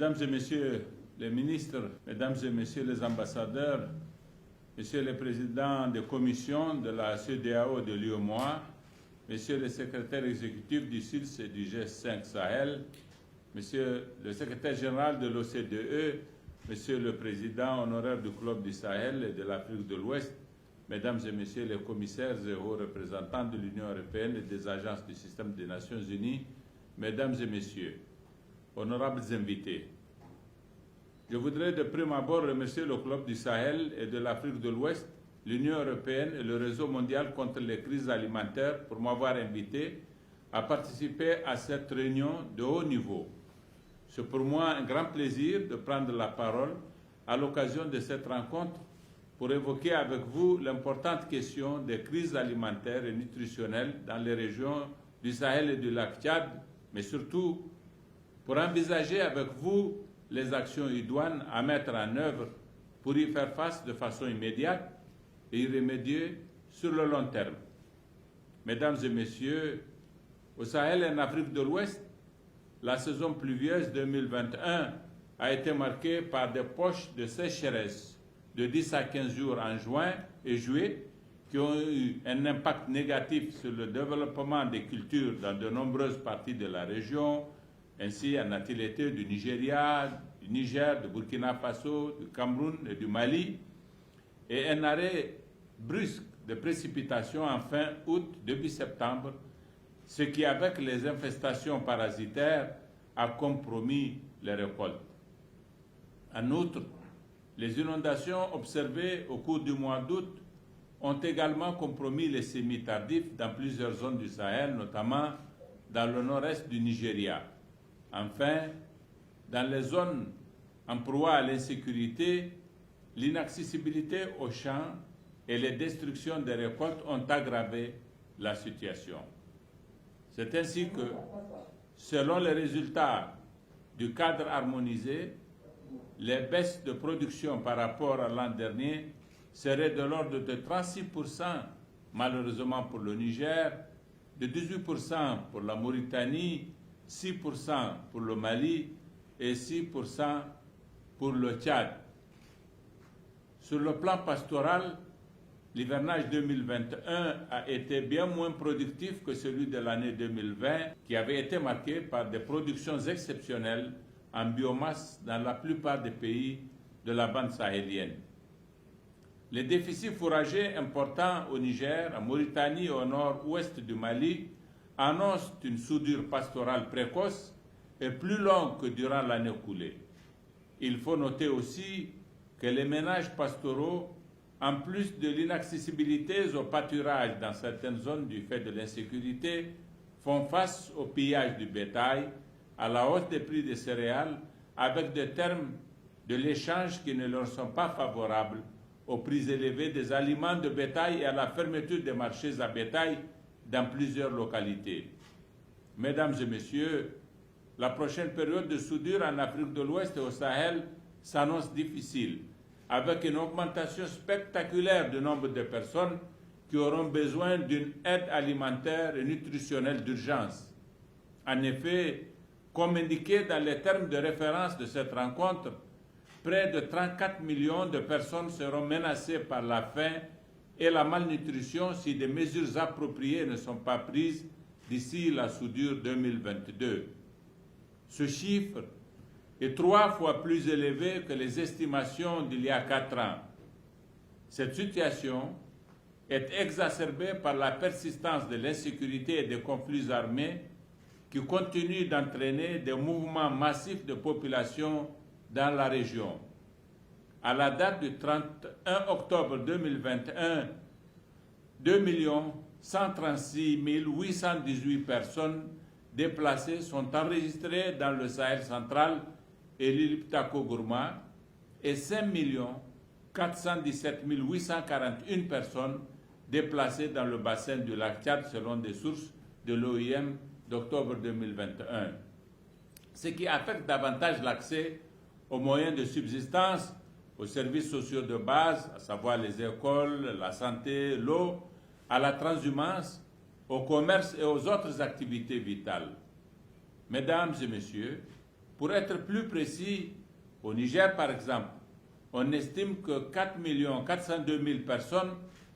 Mesdames et Messieurs les ministres, Mesdames et Messieurs les ambassadeurs, Messieurs les présidents des commissions de la CEDEAO et de l'UEMOA, Messieurs les secrétaires exécutifs du SILS et du G5 Sahel, Monsieur le secrétaire général de l'OCDE, Monsieur le président honoraire du Club du Sahel et de l'Afrique de l'Ouest, Mesdames et Messieurs les commissaires et hauts représentants de l'Union européenne et des agences du système des Nations Unies, Mesdames et Messieurs, honorables invités, je voudrais de prime abord remercier le Club du Sahel et de l'Afrique de l'Ouest, l'Union européenne et le Réseau mondial contre les crises alimentaires pour m'avoir invité à participer à cette réunion de haut niveau. C'est pour moi un grand plaisir de prendre la parole à l'occasion de cette rencontre pour évoquer avec vous l'importante question des crises alimentaires et nutritionnelles dans les régions du Sahel et du lac Tchad, mais surtout pour envisager avec vous les actions idoines à mettre en œuvre pour y faire face de façon immédiate et y remédier sur le long terme. Mesdames et Messieurs, au Sahel et en Afrique de l'Ouest, la saison pluvieuse 2021 a été marquée par des poches de sécheresse de 10 à 15 jours en juin et juillet qui ont eu un impact négatif sur le développement des cultures dans de nombreuses parties de la région. Ainsi en a-t-il été du Nigeria, du Niger, du Burkina Faso, du Cameroun et du Mali, et un arrêt brusque de précipitations en fin août, début septembre, ce qui, avec les infestations parasitaires, a compromis les récoltes. En outre, les inondations observées au cours du mois d'août ont également compromis les semis tardifs dans plusieurs zones du Sahel, notamment dans le nord-est du Nigeria. Enfin, dans les zones en proie à l'insécurité, l'inaccessibilité aux champs et les destructions des récoltes ont aggravé la situation. C'est ainsi que, selon les résultats du cadre harmonisé, les baisses de production par rapport à l'an dernier seraient de l'ordre de 36% malheureusement pour le Niger, de 18% pour la Mauritanie, 6% pour le Mali et 6% pour le Tchad. Sur le plan pastoral, l'hivernage 2021 a été bien moins productif que celui de l'année 2020, qui avait été marqué par des productions exceptionnelles en biomasse dans la plupart des pays de la bande sahélienne. Les déficits fourragers importants au Niger, en Mauritanie et au nord-ouest du Mali annonce une soudure pastorale précoce et plus longue que durant l'année coulée. Il faut noter aussi que les ménages pastoraux, en plus de l'inaccessibilité au pâturage dans certaines zones du fait de l'insécurité, font face au pillage du bétail, à la hausse des prix des céréales, avec des termes de l'échange qui ne leur sont pas favorables, aux prix élevés des aliments de bétail et à la fermeture des marchés à bétail dans plusieurs localités. Mesdames et Messieurs, la prochaine période de soudure en Afrique de l'Ouest et au Sahel s'annonce difficile, avec une augmentation spectaculaire du nombre de personnes qui auront besoin d'une aide alimentaire et nutritionnelle d'urgence. En effet, comme indiqué dans les termes de référence de cette rencontre, près de 34 millions de personnes seront menacées par la faim et la malnutrition si des mesures appropriées ne sont pas prises d'ici la soudure 2022. Ce chiffre est 3 fois plus élevé que les estimations d'il y a 4 ans. Cette situation est exacerbée par la persistance de l'insécurité et des conflits armés qui continuent d'entraîner des mouvements massifs de population dans la région. À la date du 31 octobre 2021, 2 136 818 personnes déplacées sont enregistrées dans le Sahel central et l'île Ptako-Gourma et 5 417 841 personnes déplacées dans le bassin du lac Tchad selon des sources de l'OIM d'octobre 2021. Ce qui affecte davantage l'accès aux moyens de subsistance, aux services sociaux de base, à savoir les écoles, la santé, l'eau, à la transhumance, au commerce et aux autres activités vitales. Mesdames et Messieurs, Pour être plus précis, au Niger par exemple, on estime que 4 402 000 personnes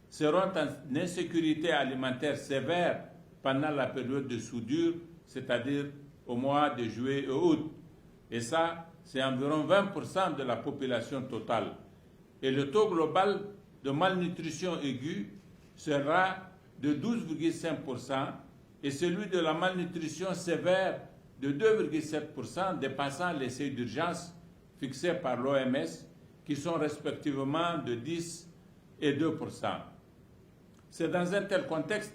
seront en insécurité alimentaire sévère pendant la période de soudure, c'est-à-dire au mois de juillet et août. Et ça, c'est environ 20% de la population totale. Et le taux global de malnutrition aiguë sera de 12,5% et celui de la malnutrition sévère de 2,7%, dépassant les seuils d'urgence fixés par l'OMS, qui sont respectivement de 10 et 2%. C'est dans un tel contexte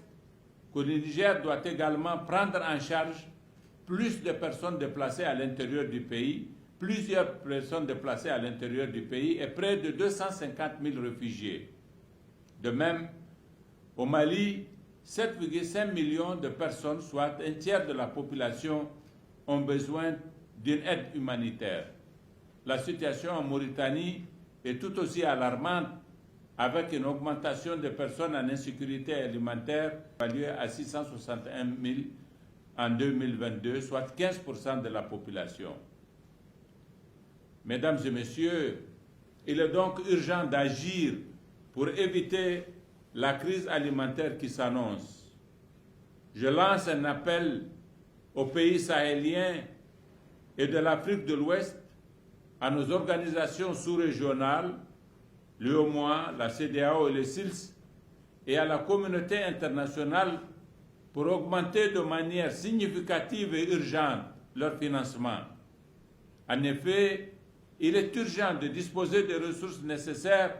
que le Niger doit également prendre en charge plus de personnes déplacées à l'intérieur du pays, plusieurs personnes déplacées à l'intérieur du pays et près de 250 000 réfugiés. De même, au Mali, 7,5 millions de personnes, soit un tiers de la population, ont besoin d'une aide humanitaire. La situation en Mauritanie est tout aussi alarmante, avec une augmentation des personnes en insécurité alimentaire évaluée à 661 000 en 2022, soit 15% de la population. Mesdames et messieurs, il est donc urgent d'agir pour éviter la crise alimentaire qui s'annonce. Je lance un appel aux pays sahéliens et de l'Afrique de l'Ouest, à nos organisations sous-régionales, l'UEMOA, la CEDEAO et le SILS, et à la communauté internationale pour augmenter de manière significative et urgente leur financement. En effet, il est urgent de disposer des ressources nécessaires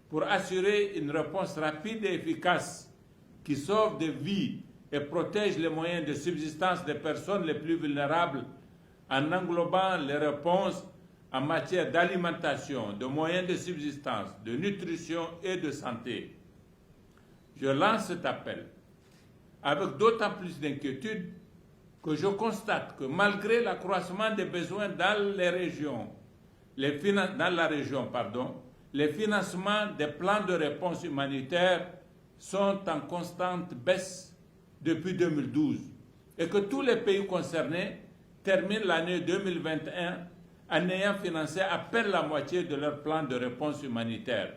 pour assurer une réponse rapide et efficace qui sauve des vies et protège les moyens de subsistance des personnes les plus vulnérables en englobant les réponses en matière d'alimentation, de moyens de subsistance, de nutrition et de santé. Je lance cet appel avec d'autant plus d'inquiétude que je constate que malgré l'accroissement des besoins dans la région, les financements des plans de réponse humanitaire sont en constante baisse depuis 2012 et que tous les pays concernés terminent l'année 2021 en ayant financé à peine la moitié de leur plan de réponse humanitaire.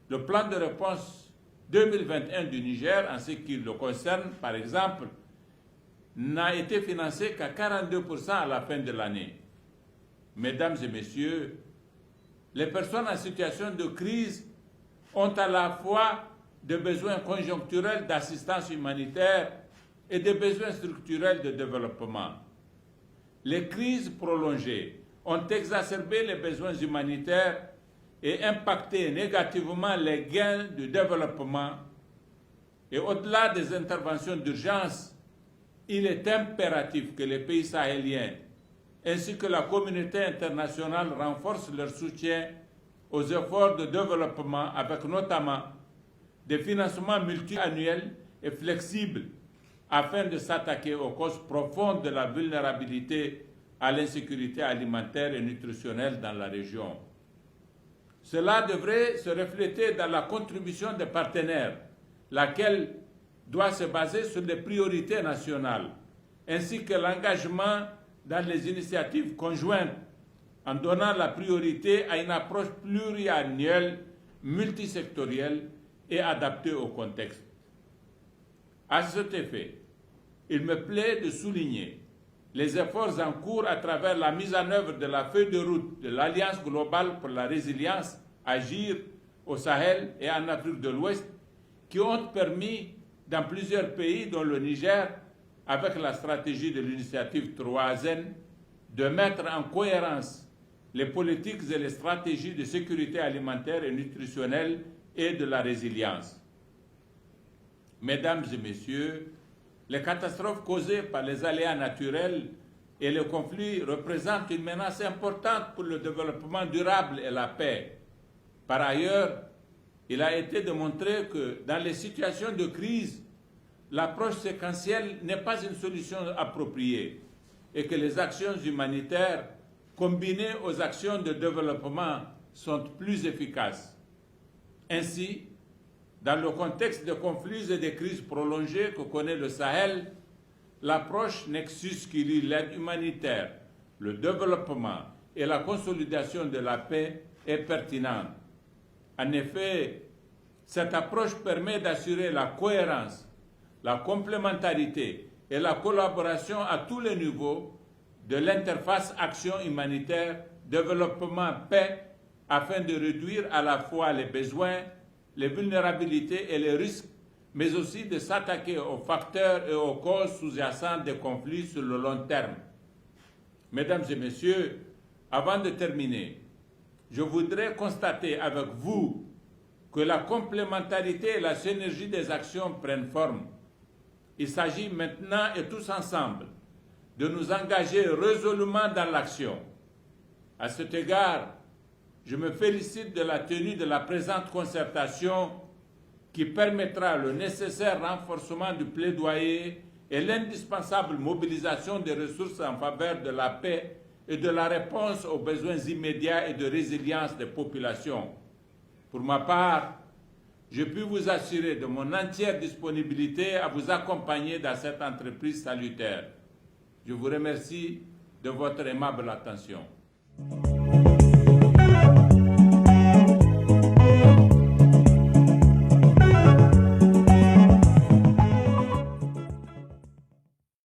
Le plan de réponse 2021 du Niger, en ce qui le concerne, par exemple, n'a été financé qu'à 42% à la fin de l'année. Mesdames et messieurs, les personnes en situation de crise ont à la fois des besoins conjoncturels d'assistance humanitaire et des besoins structurels de développement. Les crises prolongées ont exacerbé les besoins humanitaires et impacté négativement les gains de développement. Et au-delà des interventions d'urgence, il est impératif que les pays sahéliens ainsi que la communauté internationale renforcent leur soutien aux efforts de développement avec notamment des financements multiannuels et flexibles afin de s'attaquer aux causes profondes de la vulnérabilité à l'insécurité alimentaire et nutritionnelle dans la région. Cela devrait se refléter dans la contribution des partenaires, laquelle doit se baser sur des priorités nationales, ainsi que l'engagement dans les initiatives conjointes en donnant la priorité à une approche pluriannuelle, multisectorielle et adaptée au contexte. À cet effet, il me plaît de souligner les efforts en cours à travers la mise en œuvre de la feuille de route de l'Alliance globale pour la résilience, Agir, au Sahel et en Afrique de l'Ouest, qui ont permis dans plusieurs pays, dont le Niger, avec la stratégie de l'initiative 3N, de mettre en cohérence les politiques et les stratégies de sécurité alimentaire et nutritionnelle et de la résilience. Mesdames et messieurs, les catastrophes causées par les aléas naturels et les conflits représentent une menace importante pour le développement durable et la paix. Par ailleurs, il a été démontré que dans les situations de crise, l'approche séquentielle n'est pas une solution appropriée et que les actions humanitaires combinées aux actions de développement sont plus efficaces. Ainsi, dans le contexte de conflits et de crises prolongées que connaît le Sahel, l'approche Nexus qui lie l'aide humanitaire le développement et la consolidation de la paix est pertinente. En effet, cette approche permet d'assurer la cohérence, la complémentarité et la collaboration à tous les niveaux de l'interface action humanitaire, développement, paix, afin de réduire à la fois les besoins, les vulnérabilités et les risques, mais aussi de s'attaquer aux facteurs et aux causes sous-jacentes des conflits sur le long terme. Mesdames et messieurs, avant de terminer, je voudrais constater avec vous que la complémentarité et la synergie des actions prennent forme. Il s'agit maintenant et tous ensemble de nous engager résolument dans l'action. À cet égard, je me félicite de la tenue de la présente concertation qui permettra le nécessaire renforcement du plaidoyer et l'indispensable mobilisation des ressources en faveur de la paix et de la réponse aux besoins immédiats et de résilience des populations. Pour ma part, je puis vous assurer de mon entière disponibilité à vous accompagner dans cette entreprise salutaire. Je vous remercie de votre aimable attention.